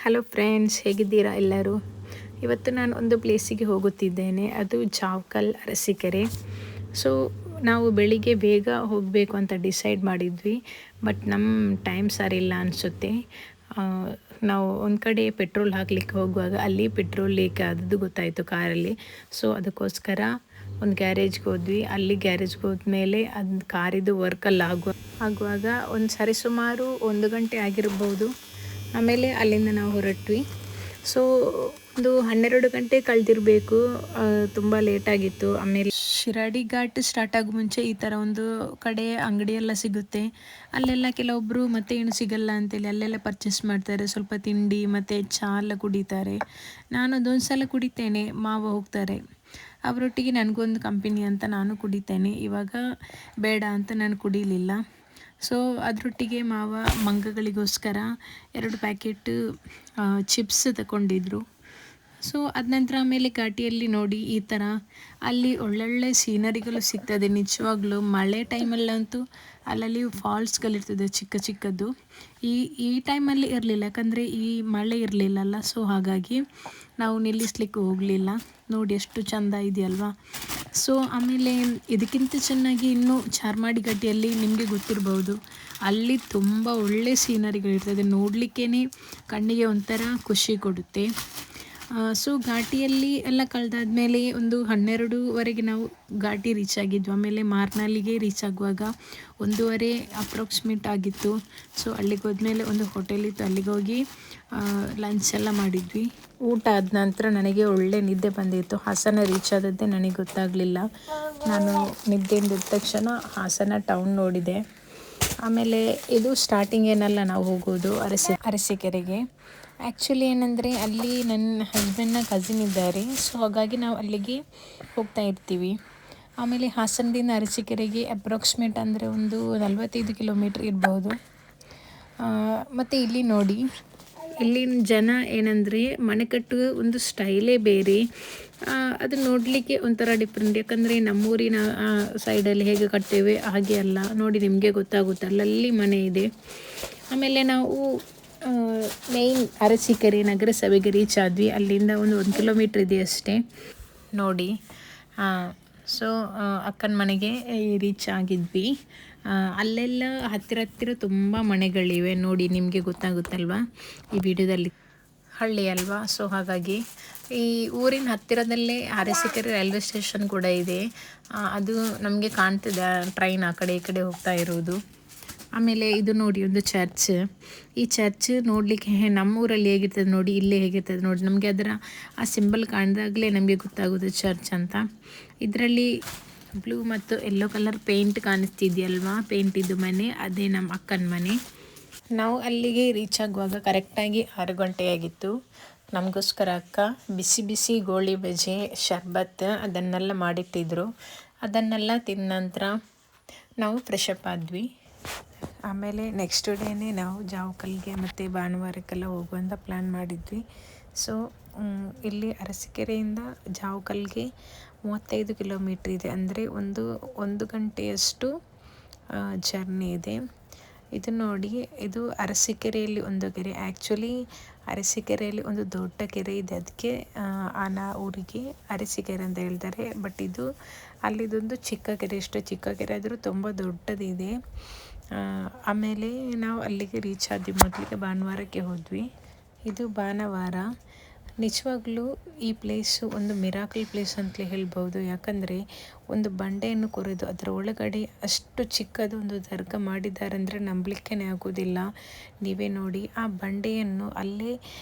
Hello friends, ಹೇಗಿದ್ದೀರಾ ಎಲ್ಲರೂ? ಇವತ್ತು ನಾನು ಒಂದು ಪ್ಲೇಸಿಗೆ ಹೋಗುತ್ತಿದ್ದೇನೆ. ಅದು ಜಾವ್ಕಲ್ ಅರಸೀಕೆರೆ. ಸೊ ನಾವು ಬೆಳಿಗ್ಗೆ ಬೇಗ ಹೋಗಬೇಕು ಅಂತ ಡಿಸೈಡ್ ಮಾಡಿದ್ವಿ. ಬಟ್ ನಮ್ಮ ಟೈಮ್ ಸರಿಯಿಲ್ಲ ಅನಿಸುತ್ತೆ. ನಾವು ಒಂದು ಕಡೆ ಪೆಟ್ರೋಲ್ ಹಾಕಲಿಕ್ಕೆ ಹೋಗುವಾಗ ಅಲ್ಲಿ ಪೆಟ್ರೋಲ್ ಲೀಕ್ ಆದದ್ದು ಗೊತ್ತಾಯಿತು ಕಾರಲ್ಲಿ. ಸೊ ಅದಕ್ಕೋಸ್ಕರ ಒಂದು ಗ್ಯಾರೇಜ್ಗೆ ಹೋದ್ವಿ. ಅಲ್ಲಿ ಗ್ಯಾರೇಜ್ಗೆ ಹೋದ್ಮೇಲೆ ಅದು ಕಾರಿದು ವರ್ಕಲ್ಲಿ ಆಗುವಾಗ ಒಂದು ಸರಿಸುಮಾರು 1 ಗಂಟೆ ಆಗಿರ್ಬೋದು. ಆಮೇಲೆ ಅಲ್ಲಿಂದ ನಾವು ಹೊರಟ್ವಿ. ಸೊ ಒಂದು 12 ಗಂಟೆ ಕಳೆದಿರಬೇಕು. ತುಂಬ ಲೇಟಾಗಿತ್ತು. ಆಮೇಲೆ ಶಿರಾಡಿ ಘಾಟ್ ಸ್ಟಾರ್ಟ್ ಆಗೋ ಮುಂಚೆ ಈ ಥರ ಒಂದು ಕಡೆ ಅಂಗಡಿಯೆಲ್ಲ ಸಿಗುತ್ತೆ. ಅಲ್ಲೆಲ್ಲ ಕೆಲವೊಬ್ಬರು ಮತ್ತೆ ಏನು ಸಿಗಲ್ಲ ಅಂತೇಳಿ ಅಲ್ಲೆಲ್ಲ ಪರ್ಚೇಸ್ ಮಾಡ್ತಾರೆ. ಸ್ವಲ್ಪ ತಿಂಡಿ ಮತ್ತು ಚಹಾ ಎಲ್ಲ ಕುಡಿತಾರೆ. ನಾನು ಅದೊಂದು ಸಲ ಕುಡಿತೇನೆ, ಮಾವ ಹೋಗ್ತಾರೆ ಅವರೊಟ್ಟಿಗೆ. ನನಗೊಂದು ಕಂಪನಿ ಅಂತ ನಾನು ಕುಡಿತೇನೆ. ಇವಾಗ ಬೇಡ ಅಂತ ನಾನು ಕುಡಿಲಿಲ್ಲ. ಸೊ ಅದರೊಟ್ಟಿಗೆ ಮಾವ ಮಂಗಗಳಿಗೋಸ್ಕರ 2 ಪ್ಯಾಕೆಟ್ ಚಿಪ್ಸ್ ತಗೊಂಡಿದ್ರು. ಸೊ ಅದ ನಂತರ ಆಮೇಲೆ ಘಾಟಿಯಲ್ಲಿ ನೋಡಿ ಈ ಥರ ಅಲ್ಲಿ ಒಳ್ಳೊಳ್ಳೆ ಸೀನರಿಗಳು ಸಿಗ್ತದೆ. ನಿಜವಾಗ್ಲೂ ಮಳೆ ಟೈಮಲ್ಲಂತೂ ಅಲ್ಲಲ್ಲಿ ಫಾಲ್ಸ್ಗಳಿರ್ತದೆ ಚಿಕ್ಕ ಚಿಕ್ಕದ್ದು. ಈ ಟೈಮಲ್ಲಿ ಇರಲಿಲ್ಲ, ಯಾಕಂದರೆ ಈ ಮಳೆ ಇರಲಿಲ್ಲಲ್ಲ. ಸೊ ಹಾಗಾಗಿ ನಾವು ನಿಲ್ಲಿಸ್ಲಿಕ್ಕೆ ಹೋಗಲಿಲ್ಲ. ನೋಡಿ ಎಷ್ಟು ಚೆಂದ ಇದೆಯಲ್ವಾ. ಸೊ ಆಮೇಲೆ ಇದಕ್ಕಿಂತ ಚೆನ್ನಾಗಿ ಇನ್ನೂ ಚಾರ್ಮಾಡಿ ಘಾಟಿಯಲ್ಲಿ ನಿಮಗೆ ಗೊತ್ತಿರ್ಬೋದು, ಅಲ್ಲಿ ತುಂಬ ಒಳ್ಳೆ ಸೀನರಿಗಳಿರ್ತದೆ. ನೋಡಲಿಕ್ಕೇ ಕಣ್ಣಿಗೆ ಒಂಥರ ಖುಷಿ ಕೊಡುತ್ತೆ. ಸೊ ಘಾಟಿಯಲ್ಲಿ ಎಲ್ಲ ಕಳೆದಾದ್ಮೇಲೆ ಒಂದು 12ವರೆಗೆ ನಾವು ಘಾಟಿ ರೀಚ್ ಆಗಿದ್ವಿ. ಆಮೇಲೆ ಮಾರ್ನಾಲಿಗೆ ರೀಚ್ ಆಗುವಾಗ 1:30 ಅಪ್ರಾಕ್ಸಿಮೇಟ್ ಆಗಿತ್ತು. ಸೊ ಅಲ್ಲಿಗೆ ಹೋದ್ಮೇಲೆ ಒಂದು ಹೋಟೆಲ್ ಇತ್ತು, ಅಲ್ಲಿಗೆ ಹೋಗಿ ಲಂಚ್ ಎಲ್ಲ ಮಾಡಿದ್ವಿ. ಊಟ ಆದ ನಂತರ ನನಗೆ ಒಳ್ಳೆ ನಿದ್ದೆ ಬಂದಿತ್ತು. ಹಾಸನ ರೀಚ್ ಆದದ್ದೇ ನನಗೆ ಗೊತ್ತಾಗಲಿಲ್ಲ. ನಾನು ನಿದ್ದೆಯಿಂದ ಎದ್ದ ತಕ್ಷಣ ಹಾಸನ ಟೌನ್ ನೋಡಿದೆ. ಆಮೇಲೆ ಇದು ಸ್ಟಾರ್ಟಿಂಗ್ ಏನಲ್ಲ ನಾವು ಹೋಗೋದು ಅರಸೀಕೆರೆಗೆ. ಆ್ಯಕ್ಚುಲಿ ಏನಂದರೆ ಅಲ್ಲಿ ನನ್ನ ಹಸ್ಬೆಂಡ್ನ ಕಸಿನ್ ಇದ್ದಾರೆ. ಸೊ ಹಾಗಾಗಿ ನಾವು ಅಲ್ಲಿಗೆ ಹೋಗ್ತಾ ಇರ್ತೀವಿ. ಆಮೇಲೆ ಹಾಸನದಿಂದ ಅರಸೀಕೆರೆಗೆ ಅಪ್ರಾಕ್ಸಿಮೇಟ್ ಅಂದರೆ ಒಂದು 45 ಕಿಲೋಮೀಟ್ರ್ ಇರ್ಬೋದು. ಮತ್ತು ಇಲ್ಲಿ ನೋಡಿ, ಇಲ್ಲಿನ ಜನ ಏನಂದರೆ ಮನೆ ಕಟ್ಟುವ ಒಂದು ಸ್ಟೈಲೇ ಬೇರೆ. ಅದು ನೋಡಲಿಕ್ಕೆ ಒಂಥರ ಡಿಫ್ರೆಂಟ್. ಯಾಕಂದರೆ ನಮ್ಮೂರಿನ ಸೈಡಲ್ಲಿ ಹೇಗೆ ಕಟ್ತೇವೆ ಹಾಗೆ ಅಲ್ಲ. ನೋಡಿ ನಿಮಗೆ ಗೊತ್ತಾಗುತ್ತೆ, ಅಲ್ಲಲ್ಲಿ ಮನೆ ಇದೆ. ಆಮೇಲೆ ನಾವು ಮೇಯ್ನ್ ಅರಸೀಕೆರೆ ನಗರಸಭೆಗೆ ರೀಚ್ ಆದ್ವಿ. ಅಲ್ಲಿಂದ ಒಂದು 1 ಕಿಲೋಮೀಟ್ರ್ ಇದೆ ಅಷ್ಟೇ ನೋಡಿ. ಸೊ ಅಕ್ಕನ ಮನೆಗೆ ರೀಚ್ ಆಗಿದ್ವಿ. ಅಲ್ಲೆಲ್ಲ ಹತ್ತಿರ ತುಂಬ ಮನೆಗಳಿವೆ ನೋಡಿ, ನಿಮಗೆ ಗೊತ್ತಾಗುತ್ತಲ್ವ ಈ ವಿಡಿಯೋದಲ್ಲಿ. ಹಳ್ಳಿ ಅಲ್ವಾ, ಸೊ ಹಾಗಾಗಿ ಈ ಊರಿನ ಹತ್ತಿರದಲ್ಲೇ ಅರಸೀಕೆರೆ ರೈಲ್ವೆ ಸ್ಟೇಷನ್ ಕೂಡ ಇದೆ. ಅದು ನಮಗೆ ಕಾಣ್ತಿದೆ, ಟ್ರೈನ್ ಆ ಕಡೆ ಈ ಕಡೆ ಹೋಗ್ತಾ ಇರೋದು. ಆಮೇಲೆ ಇದು ನೋಡಿ ಒಂದು ಚರ್ಚ್. ಈ ಚರ್ಚ್ ನೋಡಲಿಕ್ಕೆ ನಮ್ಮೂರಲ್ಲಿ ಹೇಗಿರ್ತದೆ ನೋಡಿ, ಇಲ್ಲೇ ಹೇಗಿರ್ತದೆ ನೋಡಿ. ನಮಗೆ ಅದರ ಆ ಸಿಂಬಲ್ ಕಾಣಿದಾಗಲೇ ನಮಗೆ ಗೊತ್ತಾಗೋದು ಚರ್ಚ್ ಅಂತ. ಇದರಲ್ಲಿ ಬ್ಲೂ ಮತ್ತು ಯೆಲ್ಲೋ ಕಲರ್ ಪೇಂಟ್ ಕಾಣಿಸ್ತಿದೆಯಲ್ವಾ, ಪೇಂಟ್ ಇದ್ದು ಮನೆ, ಅದೇ ನಮ್ಮ ಅಕ್ಕನ ಮನೆ. ನಾವು ಅಲ್ಲಿಗೆ ರೀಚ್ ಆಗುವಾಗ ಕರೆಕ್ಟಾಗಿ 6 ಗಂಟೆ ಆಗಿತ್ತು. ನಮಗೋಸ್ಕರ ಅಕ್ಕ ಬಿಸಿ ಬಿಸಿ ಗೋಳಿ ಬಜೆ, ಶರ್ಬತ್ ಅದನ್ನೆಲ್ಲ ಮಾಡಿಟ್ಟಿದ್ರು. ಅದನ್ನೆಲ್ಲ ತಿಂದ ನಂತರ ನಾವು ಫ್ರೆಶ್ ಅಪ್ ಆದ್ವಿ. ಆಮೇಲೆ ನೆಕ್ಸ್ಟ್ ಡೇನೇ ನಾವು ಜಾವ್ಕಲ್ಗೆ ಮತ್ತು ಭಾನುವಾರಕ್ಕೆಲ್ಲ ಹೋಗುವಂಥ ಪ್ಲ್ಯಾನ್ ಮಾಡಿದ್ವಿ. ಸೊ ಇಲ್ಲಿ ಅರಸೀಕೆರೆಯಿಂದ ಜಾವ್ಕಲ್ಗೆ 35 ಕಿಲೋಮೀಟ್ರ್ ಇದೆ. ಅಂದರೆ ಒಂದು ಗಂಟೆಯಷ್ಟು ಜರ್ನಿ ಇದೆ. ಇದು ನೋಡಿ, ಇದು ಅರಸೀಕೆರೆಯಲ್ಲಿ ಒಂದು ಕೆರೆ. ಆ್ಯಕ್ಚುಲಿ ಅರಸೀಕೆರೆಯಲ್ಲಿ ಒಂದು ದೊಡ್ಡ ಕೆರೆ ಇದೆ, ಅದಕ್ಕೆ ಊರಿಗೆ ಅರಸೀಕೆರೆ ಅಂತ ಹೇಳ್ತಾರೆ. ಬಟ್ ಇದು ಅಲ್ಲಿದೊಂದು ಚಿಕ್ಕ ಕೆರೆ. ಎಷ್ಟು ಚಿಕ್ಕ ಕೆರೆ ಆದರೂ ತುಂಬ ದೊಡ್ಡದಿದೆ. ಆಮೇಲೆ ನಾವು ಅಲ್ಲಿಗೆ ರೀಚ್ ಆದ್ವಿ. ಮೊದಲಿಗೆ ಭಾನುವಾರಕ್ಕೆ ಹೋದ್ವಿ. ಇದು ಭಾನುವಾರ. ನಿಜವಾಗ್ಲೂ ಈ ಪ್ಲೇಸು ಒಂದು ಮಿರಾಕಲ್ ಪ್ಲೇಸ್ ಅಂತಲೇ ಹೇಳ್ಬೋದು. ಯಾಕಂದರೆ ಒಂದು ಬಂಡೆಯನ್ನು ಕೊರೆದು ಅದರ ಒಳಗಡೆ ಅಷ್ಟು ಚಿಕ್ಕದು ಒಂದು ದರ್ಗಾ ಮಾಡಿದ್ದಾರೆ ಅಂದರೆ ನಂಬಲಿಕ್ಕೇ ಆಗೋದಿಲ್ಲ. ನೀವೇ ನೋಡಿ, ಆ ಬಂಡೆಯನ್ನು ಅಲ್ಲೇ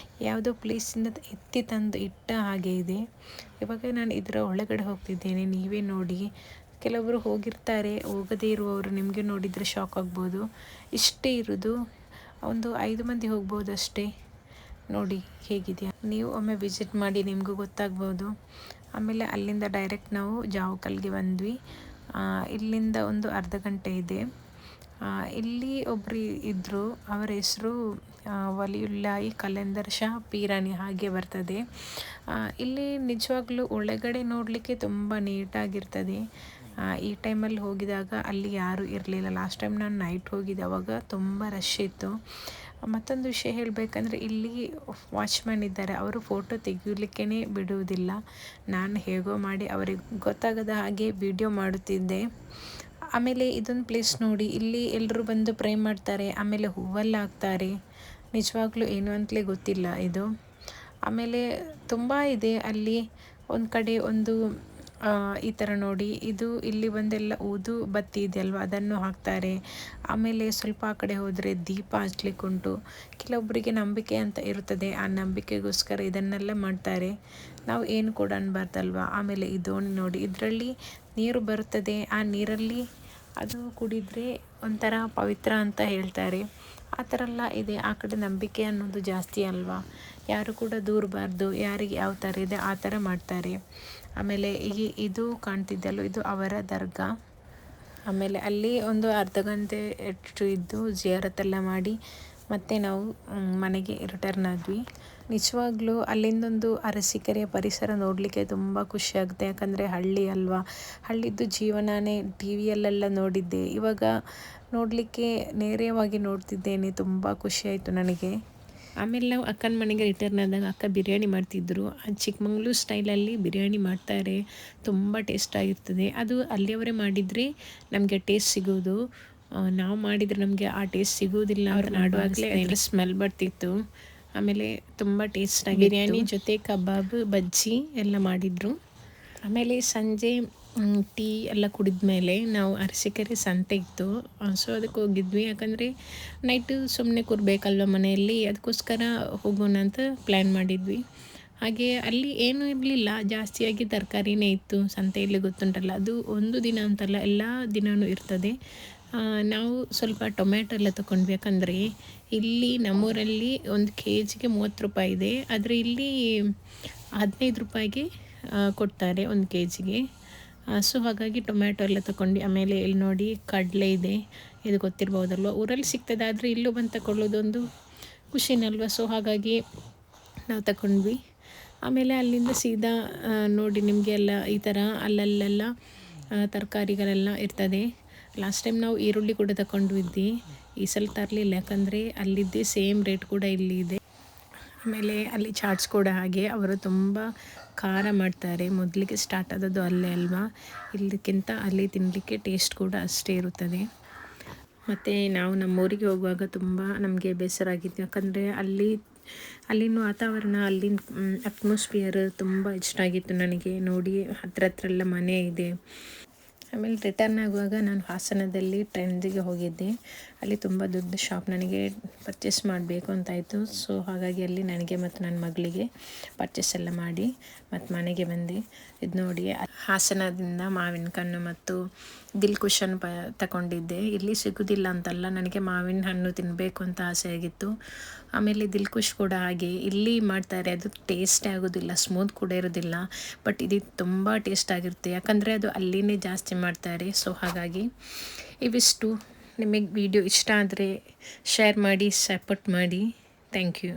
ಯಾವುದೋ ಪ್ಲೇಸಿಂದ ಎತ್ತಿ ತಂದು ಇಟ್ಟ ಹಾಗೆ ಇದೆ. ಇವಾಗ ನಾನು ಇದರ ಒಳಗಡೆ ಹೋಗ್ತಿದ್ದೇನೆ, ನೀವೇ ನೋಡಿ. ಕೆಲವರು ಹೋಗಿರ್ತಾರೆ, ಹೋಗದೇ ಇರುವವರು ನಿಮಗೆ ನೋಡಿದರೆ ಶಾಕ್ ಆಗ್ಬೋದು. ಇಷ್ಟೇ ಇರೋದು, ಒಂದು 5 ಮಂದಿ ಹೋಗ್ಬೋದು ಅಷ್ಟೇ. ನೋಡಿ ಹೇಗಿದೆಯಾ, ನೀವು ಒಮ್ಮೆ ವಿಸಿಟ್ ಮಾಡಿ, ನಿಮಗೂ ಗೊತ್ತಾಗ್ಬೋದು. ಆಮೇಲೆ ಅಲ್ಲಿಂದ ಡೈರೆಕ್ಟ್ ನಾವು ಜಾವ್ಕಲ್ಗೆ ಬಂದ್ವಿ. ಇಲ್ಲಿಂದ ಒಂದು ಅರ್ಧ ಗಂಟೆ ಇದೆ. ಇಲ್ಲಿ ಒಬ್ಬರು ಇದ್ದರು, ಅವರ ಹೆಸರು ವಲಿಯುಲ್ಲಾಹಿ ಕಲೆಂದರ್ ಶಾ ಪೀರಾನಿ ಹಾಗೆ ಬರ್ತದೆ. ಇಲ್ಲಿ ನಿಜವಾಗ್ಲೂ ಒಳಗಡೆ ನೋಡಲಿಕ್ಕೆ ತುಂಬ ನೀಟಾಗಿರ್ತದೆ. ಈ ಟೈಮಲ್ಲಿ ಹೋಗಿದಾಗ ಅಲ್ಲಿ ಯಾರೂ ಇರಲಿಲ್ಲ. ಲಾಸ್ಟ್ ಟೈಮ್ ನಾನು ನೈಟ್ ಹೋಗಿದ್ದೆ, ಅವಾಗ ತುಂಬ ರಶ್ ಇತ್ತು. ಮತ್ತೊಂದು ವಿಷಯ ಹೇಳಬೇಕಂದ್ರೆ ಇಲ್ಲಿ ವಾಚ್ಮ್ಯಾನ್ ಇದ್ದಾರೆ, ಅವರು ಫೋಟೋ ತೆಗಿಲಿಕ್ಕೇ ಬಿಡುವುದಿಲ್ಲ. ನಾನು ಹೇಗೋ ಮಾಡಿ ಅವರಿಗೆ ಗೊತ್ತಾಗದ ಹಾಗೆ ವಿಡಿಯೋ ಮಾಡುತ್ತಿದ್ದೆ. ಆಮೇಲೆ ಇದೊಂದು ಪ್ಲೇಸ್ ನೋಡಿ, ಇಲ್ಲಿ ಎಲ್ಲರೂ ಬಂದು ಪ್ರೇ ಮಾಡ್ತಾರೆ, ಆಮೇಲೆ ಹೂವೆಲ್ಲ ಹಾಕ್ತಾರೆ. ನಿಜವಾಗ್ಲೂ ಏನು ಅಂತಲೇ ಗೊತ್ತಿಲ್ಲ ಇದು. ಆಮೇಲೆ ತುಂಬ ಇದೆ ಅಲ್ಲಿ. ಒಂದು ಕಡೆ ಒಂದು ಈ ಥರ ನೋಡಿ, ಇದು ಇಲ್ಲಿ ಬಂದೆಲ್ಲ ಊದು ಬತ್ತಿ ಇದೆಯಲ್ವ ಅದನ್ನು ಹಾಕ್ತಾರೆ. ಆಮೇಲೆ ಸ್ವಲ್ಪ ಆ ಕಡೆ ಹೋದರೆ ದೀಪ ಹಚ್ಲಿಕ್ಕುಂಟು. ಕೆಲವೊಬ್ಬರಿಗೆ ನಂಬಿಕೆ ಅಂತ ಇರುತ್ತದೆ, ಆ ನಂಬಿಕೆಗೋಸ್ಕರ ಇದನ್ನೆಲ್ಲ ಮಾಡ್ತಾರೆ. ನಾವು ಏನು ಕೂಡ ಅನ್ಬಾರ್ದಲ್ವ. ಆಮೇಲೆ ಈ ದೋಣಿ ನೋಡಿ, ಇದರಲ್ಲಿ ನೀರು ಬರುತ್ತದೆ, ಆ ನೀರಲ್ಲಿ ಅದು ಕುಡಿದರೆ ಒಂಥರ ಪವಿತ್ರ ಅಂತ ಹೇಳ್ತಾರೆ. ಆ ಥರ ಎಲ್ಲ ಇದೆ. ಆ ಕಡೆ ನಂಬಿಕೆ ಅನ್ನೋದು ಜಾಸ್ತಿ ಅಲ್ವಾ, ಯಾರು ಕೂಡ ದೂರಬಾರ್ದು, ಯಾರಿಗೆ ಯಾವ ಥರ ಇದೆ ಆ ಥರ ಮಾಡ್ತಾರೆ. ಆಮೇಲೆ ಇದು ಕಾಣ್ತಿದ್ದಲ್ಲೋ, ಇದು ಅವರ ದರ್ಗಾ. ಆಮೇಲೆ ಅಲ್ಲಿ ಒಂದು ಅರ್ಧ ಗಂಟೆ ಇದ್ದು ಜಿಯಾರತ್ತೆಲ್ಲ ಮಾಡಿ ಮತ್ತೆ ನಾವು ಮನೆಗೆ ರಿಟರ್ನ್ ಆದ್ವಿ. ನಿಜವಾಗ್ಲೂ ಅಲ್ಲಿಂದೊಂದು ಅರಸೀಕೆರೆಯ ಪರಿಸರ ನೋಡಲಿಕ್ಕೆ ತುಂಬ ಖುಷಿಯಾಗುತ್ತೆ. ಯಾಕಂದರೆ ಹಳ್ಳಿ ಅಲ್ವಾ, ಹಳ್ಳಿದ್ದು ಜೀವನನೇ ಟಿ ವಿಯಲ್ಲೆಲ್ಲ ನೋಡಿದ್ದೆ, ಇವಾಗ ನೋಡಲಿಕ್ಕೆ ನೇರವಾಗಿ ನೋಡ್ತಿದ್ದೇನೆ. ತುಂಬ ಖುಷಿಯಾಯಿತು ನನಗೆ. ಆಮೇಲೆ ನಾವು ಅಕ್ಕನ ಮನೆಗೆ ರಿಟರ್ನ್ ಆದಾಗ ಅಕ್ಕ ಬಿರಿಯಾನಿ ಮಾಡ್ತಿದ್ದರು. ಚಿಕ್ಕಮಂಗ್ಳೂರು ಸ್ಟೈಲಲ್ಲಿ ಬಿರಿಯಾನಿ ಮಾಡ್ತಾರೆ, ತುಂಬ ಟೇಸ್ಟಾಗಿರ್ತದೆ. ಅದು ಅಲ್ಲಿಯವರೇ ಮಾಡಿದರೆ ನಮಗೆ ಟೇಸ್ಟ್ ಸಿಗೋದು, ನಾವು ಮಾಡಿದರೆ ನಮಗೆ ಆ ಟೇಸ್ಟ್ ಸಿಗೋದಿಲ್ಲ ಅಂತ ಮಾಡುವಾಗಲೇ ಅದರ ಸ್ಮೆಲ್ ಬರ್ತಿತ್ತು. ಆಮೇಲೆ ತುಂಬ ಟೇಸ್ಟಾಗಿ ಬಿರಿಯಾನಿ ಜೊತೆ ಕಬಾಬ್, ಬಜ್ಜಿ ಎಲ್ಲ ಮಾಡಿದರು. ಆಮೇಲೆ ಸಂಜೆ ಟೀ ಎಲ್ಲ ಕುಡಿದ ಮೇಲೆ ನಾವು ಅರಸೀಕೆರೆ ಸಂತೆ ಇತ್ತು, ಸೊ ಅದಕ್ಕೆ ಹೋಗಿದ್ವಿ. ಯಾಕಂದರೆ ನೈಟು ಸುಮ್ಮನೆ ಕೂರಬೇಕಲ್ವ ಮನೆಯಲ್ಲಿ, ಅದಕ್ಕೋಸ್ಕರ ಹೋಗೋಣ ಅಂತ ಪ್ಲ್ಯಾನ್ ಮಾಡಿದ್ವಿ. ಹಾಗೆ ಅಲ್ಲಿ ಏನೂ ಇರಲಿಲ್ಲ, ಜಾಸ್ತಿಯಾಗಿ ತರಕಾರಿನೇ ಇತ್ತು ಸಂತೆಯಲ್ಲಿ. ಗೊತ್ತುಂಟಲ್ಲ, ಅದು ಒಂದು ದಿನ ಅಂತಲ್ಲ, ಎಲ್ಲ ದಿನವೂ ಇರ್ತದೆ. ನಾವು ಸ್ವಲ್ಪ ಟೊಮ್ಯಾಟೊ ಎಲ್ಲ ತೊಗೊಂಡ್ವಿ. ಯಾಕಂದರೆ ಇಲ್ಲಿ ನಮ್ಮೂರಲ್ಲಿ ಒಂದು ಕೆಜಿಗೆ 30 ರೂಪಾಯಿ ಇದೆ, ಆದರೆ ಇಲ್ಲಿ 15 ರೂಪಾಯಿಗೆ ಕೊಡ್ತಾರೆ ಒಂದು ಕೆಜಿಗೆ. ಸೊ ಹಾಗಾಗಿ ಟೊಮ್ಯಾಟೊ ಎಲ್ಲ ತೊಗೊಂಡು, ಆಮೇಲೆ ಇಲ್ಲಿ ನೋಡಿ ಕಡಲೆ ಇದೆ, ಇದು ಗೊತ್ತಿರ್ಬೋದಲ್ವ, ಊರಲ್ಲಿ ಸಿಗ್ತದೆ, ಆದರೆ ಇಲ್ಲೂ ಬಂದು ತಗೊಳ್ಳೋದೊಂದು ಖುಷಿನಲ್ವ. ಸೊ ಹಾಗಾಗಿ ನಾವು ತಗೊಂಡ್ವಿ. ಆಮೇಲೆ ಅಲ್ಲಿಂದ ಸೀದಾ ನೋಡಿ ನಿಮಗೆ ಎಲ್ಲ ಈ ಥರ ಅಲ್ಲಲ್ಲೆಲ್ಲ ತರಕಾರಿಗಳೆಲ್ಲ ಇರ್ತದೆ. ಲಾಸ್ಟ್ ಟೈಮ್ ನಾವು ಈರುಳ್ಳಿ ಕೂಡ ತಗೊಂಡಿದ್ವಿ, ಈ ಸಲ ತರಲಿಲ್ಲ, ಯಾಕಂದರೆ ಅಲ್ಲಿದ್ದೇ ಸೇಮ್ ರೇಟ್ ಕೂಡ ಇಲ್ಲಿ ಇದೆ. ಆಮೇಲೆ ಅಲ್ಲಿ ಚಾಟ್ಸ್ ಕೂಡ ಹಾಗೆ, ಅವರು ತುಂಬ ಖಾರ ಮಾಡ್ತಾರೆ. ಮೊದಲಿಗೆ ಸ್ಟಾರ್ಟ್ ಆದದ್ದು ಅಲ್ಲೇ ಅಲ್ವಾ, ಇಲ್ಲಕ್ಕಿಂತ ಅಲ್ಲಿ ತಿನ್ನಲಿಕ್ಕೆ ಟೇಸ್ಟ್ ಕೂಡ ಅಷ್ಟೇ ಇರುತ್ತದೆ. ಮತ್ತು ನಾವು ನಮ್ಮೂರಿಗೆ ಹೋಗುವಾಗ ತುಂಬ ನಮಗೆ ಬೇಸರ ಆಗಿತ್ತು. ಯಾಕಂದರೆ ಅಲ್ಲಿನ ವಾತಾವರಣ, ಅಲ್ಲಿನ ಅಟ್ಮಾಸ್ಫಿಯರ್ ತುಂಬ ಇಷ್ಟ ಆಗಿತ್ತು ನನಗೆ. ನೋಡಿ ಹತ್ರ ಎಲ್ಲ ಮನೆ ಇದೆ. ಆಮೇಲೆ ರಿಟರ್ನ್ ಆಗುವಾಗ ನಾನು ಹಾಸನದಲ್ಲಿ ಟ್ರೆಂಡ್ಸಿಗೆ ಹೋಗಿದ್ದೆ. ಅಲ್ಲಿ ತುಂಬ ದೊಡ್ಡ ಶಾಪ್, ನನಗೆ ಪರ್ಚೇಸ್ ಮಾಡಬೇಕು ಅಂತಾಯಿತು. ಸೊ ಹಾಗಾಗಿ ಅಲ್ಲಿ ನನಗೆ ಮತ್ತು ನನ್ನ ಮಗಳಿಗೆ ಪರ್ಚೇಸ್ ಎಲ್ಲ ಮಾಡಿ ಮತ್ತು ಮನೆಗೆ ಬಂದೆ. ಇದು ನೋಡಿ, ಹಾಸನದಿಂದ ಮಾವಿನ ಕಣ್ಣು ಮತ್ತು ದಿಲ್ಕುಷನ್ ತಗೊಂಡಿದ್ದೆ. ಇಲ್ಲಿ ಸಿಗೋದಿಲ್ಲ ಅಂತಲ್ಲ, ನನಗೆ ಮಾವಿನ ಹಣ್ಣು ತಿನ್ನಬೇಕು ಅಂತ ಆಸೆ ಆಗಿತ್ತು. ಆಮೇಲೆ ದಿಲ್ಕುಷ್ ಕೂಡ ಹಾಗೆ ಇಲ್ಲಿ ಮಾಡ್ತಾರೆ, ಅದು ಟೇಸ್ಟೇ ಆಗೋದಿಲ್ಲ, ಸ್ಮೂತ್ ಕೂಡ ಇರೋದಿಲ್ಲ. ಬಟ್ ಇದು ತುಂಬ ಟೇಸ್ಟ್ ಆಗಿರುತ್ತೆ, ಯಾಕಂದರೆ ಅದು ಅಲ್ಲಿನೇ ಜಾಸ್ತಿ ಮಾಡ್ತಾರೆ. ಸೊ ಹಾಗಾಗಿ ಇವಿಷ್ಟು. ನಿಮಗೆ ವಿಡಿಯೋ ಇಷ್ಟ ಆದರೆ ಶೇರ್ ಮಾಡಿ, ಸಪೋರ್ಟ್ ಮಾಡಿ. Thank you.